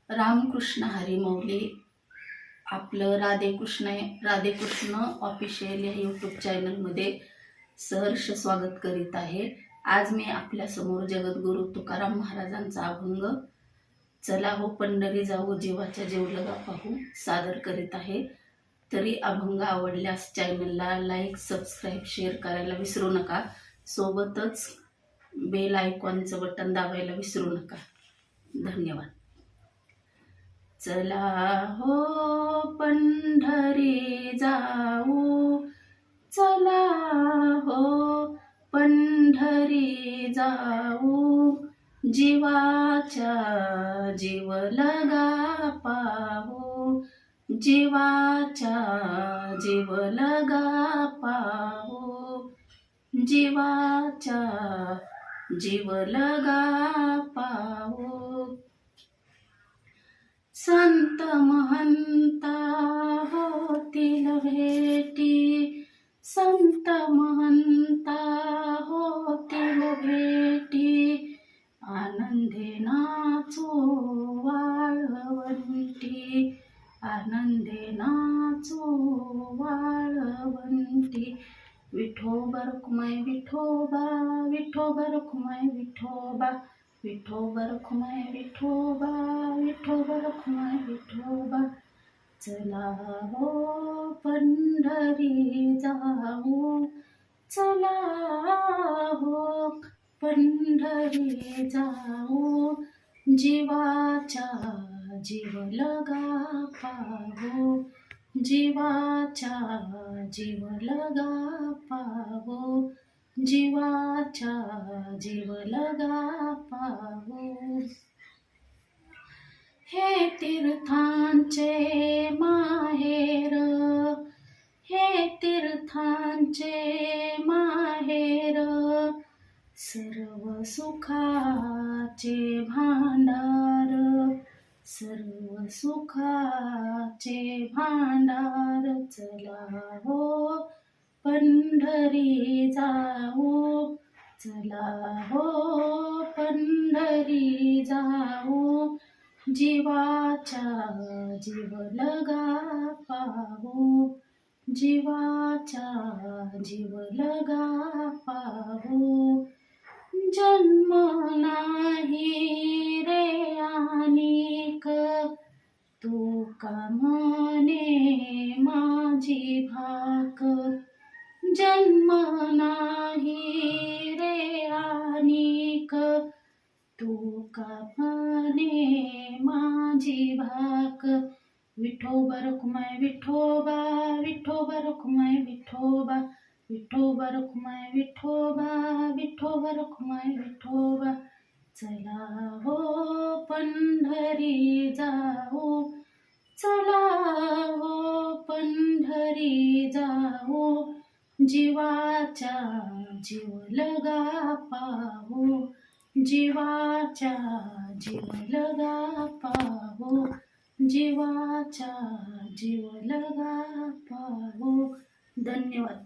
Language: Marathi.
रामकृष्ण हरी मौली आपलं राधेकृष्ण ऑफिशियल या यूट्यूब चॅनलमध्ये सहर्ष स्वागत करीत आहे। आज मी आपल्यासमोर जगद्गुरू तुकाराम महाराजांचा अभंग चला हो पंढरी जाऊ जीवाच्या जेवलगा पाहू सादर करीत आहे। तरी अभंग आवडल्यास चॅनलला लाईक, सबस्क्राईब, शेअर करायला विसरू नका। सोबतच बेल आयकॉनचं बटन दाबायला विसरू नका। धन्यवाद। चला हो पंढरी जाऊ, चला हो पंढरी जाऊ, जीवाच्या जीवलगा पाहू, जीवाच्या जीवलगा पाहू, जीवाच्या जीवलगा पाहू। संत महंता होतील भेटी, संत महंता होतील भेटी, आनंदे नाचू वाळवंटी, आनंदे नाचू वाळवंटी। विठोबा रखुमाई विठोबा, विठोबा रखुमाई विठोबा, विठोबा रखुमाई विठोबा, विठोबा रखुमाई विठोबा। चला हो पंढरी जाऊ, चला हो पंढरी जाऊ, जीवाच्या जीवलगा पाहू, जीवाच्या जीवलगा पाहू, जीवाच्या जीवलगा पाहू। हे तीर्थांचे माहेर, हे तीर्थांचे माहेर, सर्व सुखाचे भांडार, सर्व सुखाचे भांडार। चला हो पंढरी जाऊ, चला हो पंढरी जाऊ, जीवाच्या जीवलगा पाहू, जीवाच्या जीवलगा पाहू। जन्म नाही रे आनिक, तू का म्हणे माझी भाक, जन्म नाही रे आनिक, तू का म्हणे माझी भाक। विठोबा रखुमाई विठोबा, विठोबा रखुमाई विठोबा, विठोबा रखुमाई विठोबा, विठोबा रखुमाई विठोबा। चला हो पंढरी जाऊ, चला हो पंढरी जाऊ, जीवाच्या जीवलगा पाहू, जीवाच्या जीवलगा पाहू, जीवाच्या जीवलगा पाहू। धन्यवाद।